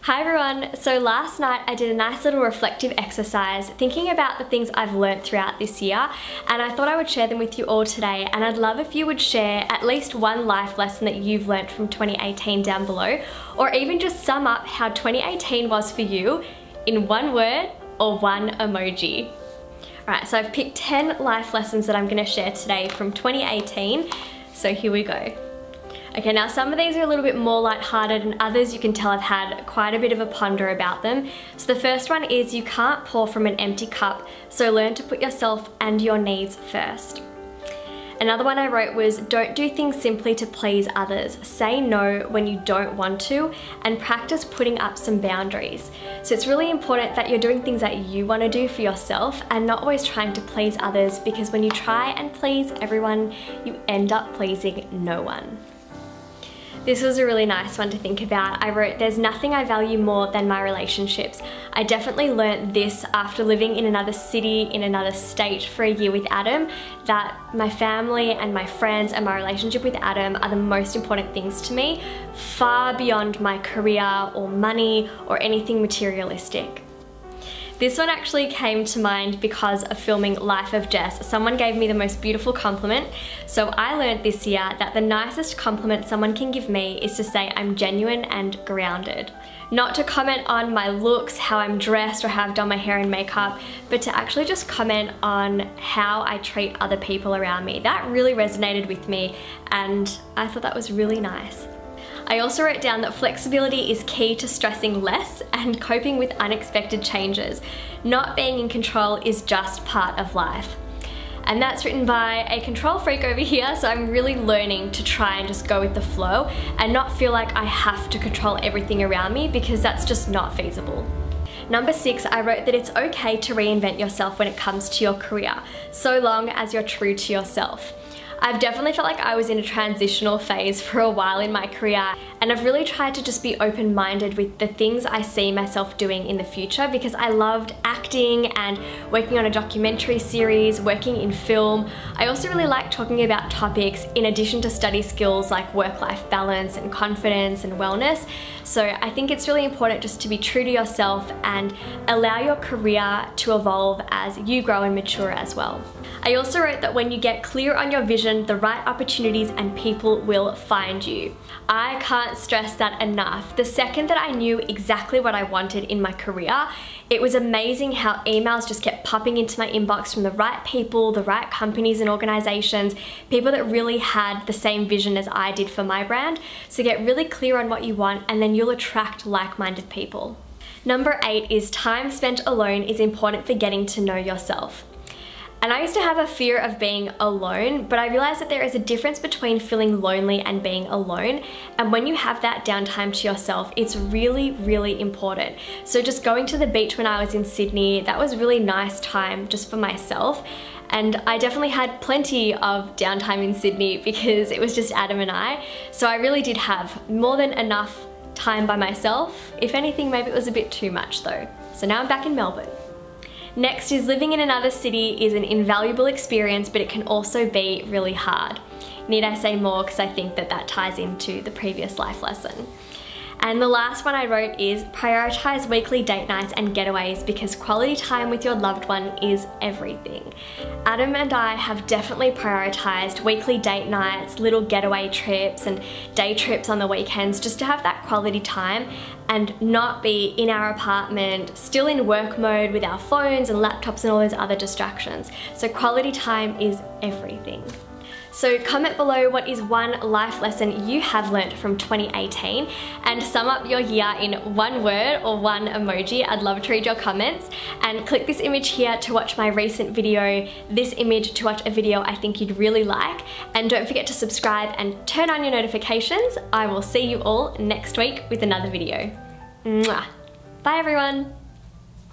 Hi everyone! So last night I did a nice little reflective exercise thinking about the things I've learnt throughout this year, and I thought I would share them with you all today, and I'd love if you would share at least one life lesson that you've learnt from 2018 down below, or even just sum up how 2018 was for you in one word or one emoji. Alright, so I've picked 10 life lessons that I'm going to share today from 2018, so here we go. Okay, now some of these are a little bit more lighthearted and others you can tell I've had quite a bit of a ponder about them. So the first one is you can't pour from an empty cup, so learn to put yourself and your needs first. Another one I wrote was don't do things simply to please others. Say no when you don't want to and practice putting up some boundaries. So it's really important that you're doing things that you want to do for yourself and not always trying to please others, because when you try and please everyone, you end up pleasing no one. This was a really nice one to think about. I wrote, there's nothing I value more than my relationships. I definitely learnt this after living in another city, in another state for a year with Adam, that my family and my friends and my relationship with Adam are the most important things to me, far beyond my career or money or anything materialistic. This one actually came to mind because of filming Life of Jess. Someone gave me the most beautiful compliment. So I learned this year that the nicest compliment someone can give me is to say I'm genuine and grounded. Not to comment on my looks, how I'm dressed, or how I've done my hair and makeup, but to actually just comment on how I treat other people around me. That really resonated with me and I thought that was really nice. I also wrote down that flexibility is key to stressing less and coping with unexpected changes. Not being in control is just part of life. And that's written by a control freak over here, so I'm really learning to try and just go with the flow and not feel like I have to control everything around me, because that's just not feasible. Number 6, I wrote that it's okay to reinvent yourself when it comes to your career, so long as you're true to yourself. I've definitely felt like I was in a transitional phase for a while in my career, and I've really tried to just be open-minded with the things I see myself doing in the future, because I loved acting and working on a documentary series, working in film. I also really like talking about topics in addition to study skills like work-life balance and confidence and wellness. So I think it's really important just to be true to yourself and allow your career to evolve as you grow and mature as well. I also wrote that when you get clear on your vision, the right opportunities and people will find you. I can't stress that enough. The second that I knew exactly what I wanted in my career, it was amazing how emails just kept popping into my inbox from the right people, the right companies and organizations, people that really had the same vision as I did for my brand. So get really clear on what you want and then you'll attract like-minded people. Number 8 is time spent alone is important for getting to know yourself. And I used to have a fear of being alone, but I realized that there is a difference between feeling lonely and being alone. And when you have that downtime to yourself, it's really, really important. So just going to the beach when I was in Sydney, that was really nice time just for myself. And I definitely had plenty of downtime in Sydney because it was just Adam and I. So I really did have more than enough time by myself. If anything, maybe it was a bit too much though. So now I'm back in Melbourne. Next is living in another city is an invaluable experience, but it can also be really hard. Need I say more, because I think that that ties into the previous life lesson. And the last one I wrote is prioritize weekly date nights and getaways, because quality time with your loved one is everything. Adam and I have definitely prioritized weekly date nights, little getaway trips and day trips on the weekends, just to have that quality time and not be in our apartment, still in work mode with our phones and laptops and all those other distractions. So quality time is everything. So comment below what is one life lesson you have learnt from 2018 and sum up your year in one word or one emoji. I'd love to read your comments, and click this image here to watch my recent video, this image to watch a video I think you'd really like, and don't forget to subscribe and turn on your notifications. I will see you all next week with another video. Mwah. Bye everyone.